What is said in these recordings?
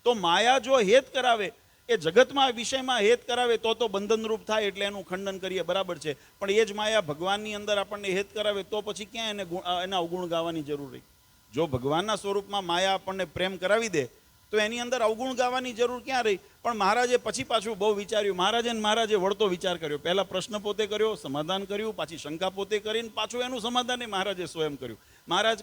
તો માયા જો હેત કરાવે, એ જગતમાં વિષયમાં હેત કરાવે તો બંધનરૂપ થાય, એટલે એનું ખંડન કરીએ, બરાબર છે. પણ એ જ માયા ભગવાનની અંદર આપણને હેત કરાવે તો પછી ક્યાં એના અવગુણ ગાવાની જરૂર રહી? જો ભગવાનના સ્વરૂપમાં માયા આપણને પ્રેમ કરાવી દે તો એની અંદર અવગુણ ગાવાની જરૂર ક્યાં રહી? પણ મહારાજે પછી પાછું બહુ વિચાર્યું. મહારાજે વળતો વિચાર કર્યો. પહેલા પ્રશ્ન પોતે કર્યો, સમાધાન કર્યું, પાછી શંકા પોતે કરીને પાછું એનું સમાધાન મહારાજે સ્વયં કર્યું. મહારાજ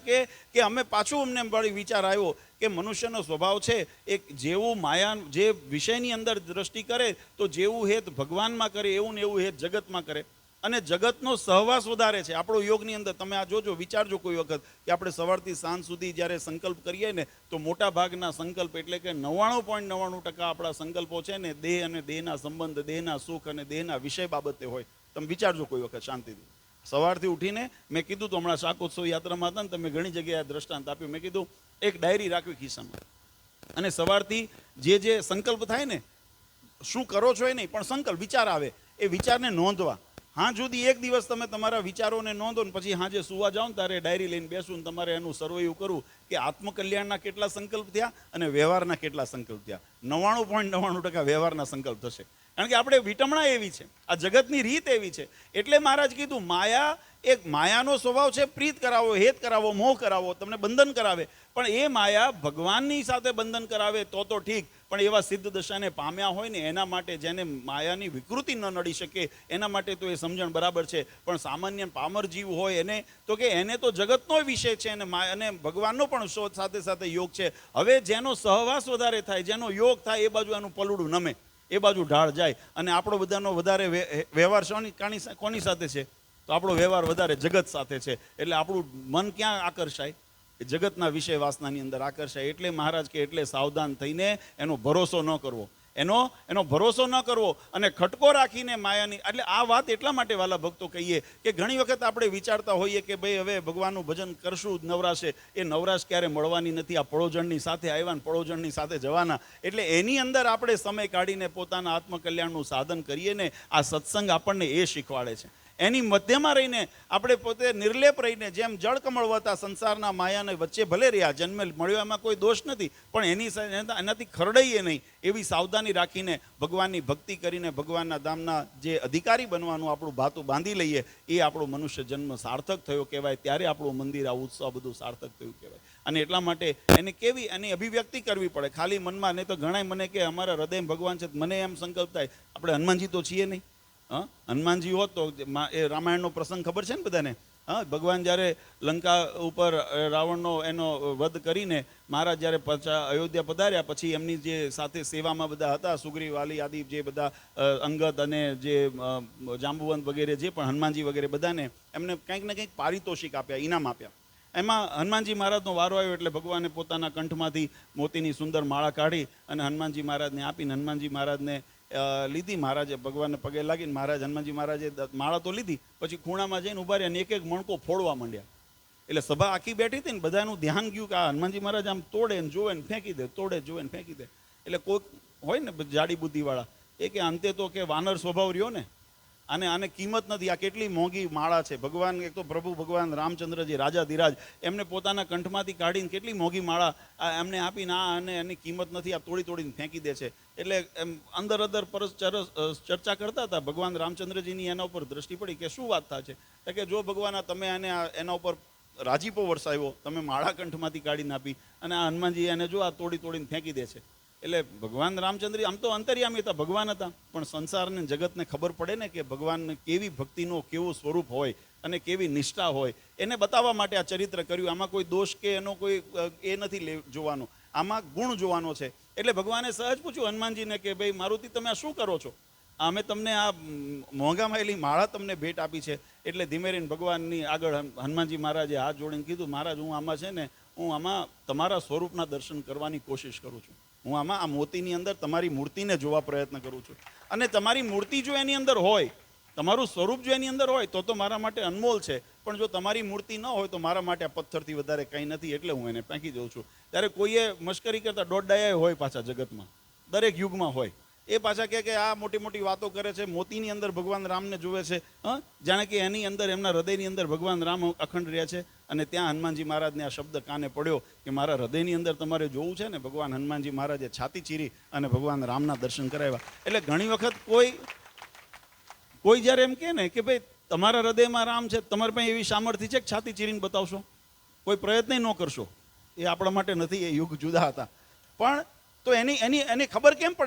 કે અમે પાછું અમને વળી વિચાર આવ્યો કે મનુષ્યનો સ્વભાવ છે, એક જેવું માયા જે વિષયની અંદર દ્રષ્ટિ કરે તો જેવું હેત ભગવાનમાં કરે એવું ને એવું હેત જગતમાં કરે. અને જગતનો સહવાસ વધારે છે. આપણો યોગની અંદર તમે આ જોજો, વિચારજો કોઈ વખત કે આપણે સવારથી સાંજ સુધી જ્યારે સંકલ્પ કરીએ ને તો મોટા ભાગના સંકલ્પ એટલે કે 99.99% આપણા સંકલ્પો છે ને દેહ અને દેહના સંબંધ, દેહના સુખ અને દેહના વિષય બાબતે હોય. તમે વિચારજો કોઈ વખત શાંતિથી. સવારથી ઉઠીને મેં કીધું તો હમણાં શાકોત્સવ યાત્રામાં હતા ને તમે ઘણી જગ્યાએ દ્રષ્ટાંત આપ્યું. મેં કીધું એક ડાયરી રાખવી ખિસ્સામાં, અને સવારથી જે સંકલ્પ થાય ને, શું કરો છો એ નહીં પણ સંકલ્પ વિચાર આવે એ વિચારને નોંધવા. હા, જુદી એક દિવસ તમે તમારા વિચારોને નોંધો ને પછી હાજે સુવા જાઓ ને ત્યારે ડાયરી લઈને બેસું ને તમારે એનું સર્વેયું કરવું કે આત્મકલ્યાણના કેટલા સંકલ્પ થયા અને વ્યવહારના કેટલા સંકલ્પ થયા. 99.99% વ્યવહારના સંકલ્પ થશે, કારણ કે આપણે વિટમણા એવી છે, આ જગતની રીત એવી છે. એટલે મહારાજ કીધું માયા, એક માયાનો સ્વભાવ છે પ્રીત કરાવો, હેત કરાવો, મોહ કરાવો, તમને બંધન કરાવે. પણ એ માયા ભગવાનની સાથે બંધન કરાવે તો ઠીક, પણ એવા સિદ્ધ દશાને પામ્યા હોય ને એના માટે, જેને માયાની વિકૃતિ ન નડી શકે એના માટે તો એ સમજણ બરાબર છે. પણ સામાન્ય પામર જીવ હોય એને તો જગતનો વિષય છે અને ભગવાનનો પણ સાથે સાથે યોગ છે. હવે જેનો સહવાસ વધારે થાય, જેનો યોગ થાય એ બાજુ એનું પલુડું નમે, એ બાજુ ઢાળ જાય. અને આપણો બધાનો વધારે વ્યવહાર કોની સાથે છે? તો આપણો વ્યવહાર વધારે જગત સાથે છે. એટલે આપણું મન ક્યાં આકર્ષાય? જગતના વિષય વાસનાની અંદર આકર્ષાય. એટલે મહારાજ કે એટલે સાવધાન થઈને એનો ભરોસો ન કરવો, એનો ભરોસો ન કરવો અને ખટકો રાખીને માયાની. એટલે આ વાત એટલા માટે વાલા ભક્તો કહીએ કે ઘણી વખત આપણે વિચારતા હોઈએ કે ભાઈ હવે ભગવાનનું ભજન કરશું નવરાશે, એ નવરાશ ક્યારે મળવાની નથી. આ પડોજણની સાથે આવ્યા ને પડોજણની સાથે જવાના. એટલે એની અંદર આપણે સમય કાઢીને પોતાના આત્મકલ્યાણનું સાધન કરીએ ને, આ સત્સંગ આપણને એ શીખવાડે છે. એની મધ્યમાં રહીને આપણે પોતે નિર્લેપ રહીને, જેમ જળ કમળવતા સંસારના માયાને વચ્ચે ભલે રહ્યા, જન્મે મળ્યો એમાં કોઈ દોષ નથી, પણ એનાથી ખરડાઈએ નહીં એવી સાવધાની રાખીને ભગવાનની ભક્તિ કરીને ભગવાનના ધામના જે અધિકારી બનવાનું આપણું ભાતું બાંધી લઈએ, એ આપણો મનુષ્ય જન્મ સાર્થક થયો કહેવાય. ત્યારે આપણું મંદિર, આ ઉત્સવ બધું સાર્થક થયું કહેવાય. અને એટલા માટે એની અભિવ્યક્તિ કરવી પડે, ખાલી મનમાં. નહીં તો ઘણા મને કે અમારા હૃદય ભગવાન છે, મને એમ સંકલ્પ થાય આપણે હનુમાનજી તો છીએ નહીં. હનુમાનજી હોત તો એ રામાયણનો પ્રસંગ ખબર છે ને બધાને. ભગવાન જ્યારે લંકા ઉપર રાવણનો એનો વધ કરીને મહારાજ જ્યારે અયોધ્યા પધાર્યા પછી એમની જે સાથે સેવામાં બધા હતા, સુગ્રીવ, વાલી આદિ જે બધા અંગદ અને જે જાંબુવંત વગેરે જે પણ હનુમાનજી વગેરે બધાને એમને કંઈક ને કંઈક પારિતોષિક આપ્યા, ઇનામ આપ્યા. એમાં હનુમાનજી મહારાજનો વારો આવ્યો એટલે ભગવાને પોતાના કંઠમાંથી મોતીની સુંદર માળા કાઢી અને હનુમાનજી મહારાજને આપીને હનુમાનજી મહારાજને લીધી. મહારાજે ભગવાનને પગે લાગીને હનુમાનજી મહારાજે માળા તો લીધી, પછી ખૂણામાં જઈને ઉભા રહ્યા અને એક એક મણકો ફોડવા માંડ્યા. એટલે સભા આખી બેઠી હતી ને બધાનું ધ્યાન ગયું કે આ હનુમાનજી મહારાજ આમ તોડે ને જોવે ને ફેંકી દે, તોડે જોવે ને ફેંકી દે. એટલે કોઈક હોય ને જાડી બુદ્ધિવાળા એ કે અંતે તો કે વાનર સ્વભાવ રહ્યો ને, આને કિંમત નથી, આ કેટલી મોંઘી માળા છે. ભગવાન, એક તો પ્રભુ ભગવાન રામચંદ્રજી રાજાધિરાજ, એમને પોતાના કંઠમાંથી કાઢીને કેટલી મોંઘી માળા એમને આપીને અને એની કિંમત નથી, આ તોડીને ફેંકી દે છે. એટલે એમ અંદર પરસ ચર્ચા કરતા હતા. ભગવાન રામચંદ્રજીની એના ઉપર દ્રષ્ટિ પડી કે શું વાત થાય છે. કે જો ભગવાન તમે એના ઉપર રાજીપો વરસાવ્યો, તમે માળા કંઠમાંથી કાઢીને આપી અને આ હનુમાનજી એને જો આ તોડીને ફેંકી દે છે. એટલે ભગવાન રામચંદ્ર આમ તો અંતર્યામી હતા, ભગવાન હતા, પણ સંસારને જગતને ખબર પડે ને કે ભગવાન કેવી ભક્તિનો કેવું સ્વરૂપ હોય અને કેવી નિષ્ઠા હોય, એને બતાવવા માટે આ ચરિત્ર કર્યું. આમાં કોઈ દોષ કે એનો કોઈ એ નથી જોવાનો, આમાં ગુણ જોવાનો છે. એટલે ભગવાને સહજ પૂછ્યું હનુમાનજીને કે ભાઈ મારુતિ, તમે આ શું કરો છો? અમે તમને આ મોંઘા માયેલી માળા તમને ભેટ આપી છે. એટલે ધીમે રહીને ભગવાનની આગળ હનુમાનજી મહારાજે હાથ જોડીને કીધું, મહારાજ હું આમાં છે ને, હું આમાં તમારા સ્વરૂપના દર્શન કરવાની કોશિશ કરું છું. હું આમાં આ મોતીની અંદર તમારી મૂર્તિને જોવા પ્રયત્ન કરું છું. અને તમારી મૂર્તિ જો એની અંદર હોય, તમારું સ્વરૂપ જો એની અંદર હોય તો મારા માટે અનમોલ છે. પણ જો તમારી મૂર્તિ ન હોય તો મારા માટે આ પથ્થરથી વધારે કંઈ નથી. એટલે હું એને ફેંકી દઉં છું. ત્યારે કોઈએ મશ્કરી કરતા દોડડાયા હોય પાછા જગતમાં, દરેક યુગમાં હોય. એ પાછા કહે કે આ મોટી મોટી વાતો કરે છે, મોતીની અંદર ભગવાન રામને જુએ છે. જાણે કે એની અંદર, એમના હૃદયની અંદર ભગવાન રામ અખંડ રહ્યા છે. અને ત્યાં હનુમાનજી મહારાજને આ શબ્દ કાને પડ્યો કે મારા હૃદયની અંદર તમારે જોવું છે ને. ભગવાન હનુમાનજી મહારાજે છાતી ચીરી અને ભગવાન રામના દર્શન કરાવ્યા. એટલે ઘણી વખત કોઈ જ્યારે એમ કહે ને કે ભાઈ તમારા હૃદયમાં રામ છે, તમારી પાસે એવી સામર્થ્ય છે કે છાતી ચીરીને બતાવશો, કોઈ પ્રયત્ન ન કરશો, એ આપણા માટે નથી. એ યુગ જુદા હતા. પણ તો એની ખબર કેમ પડે?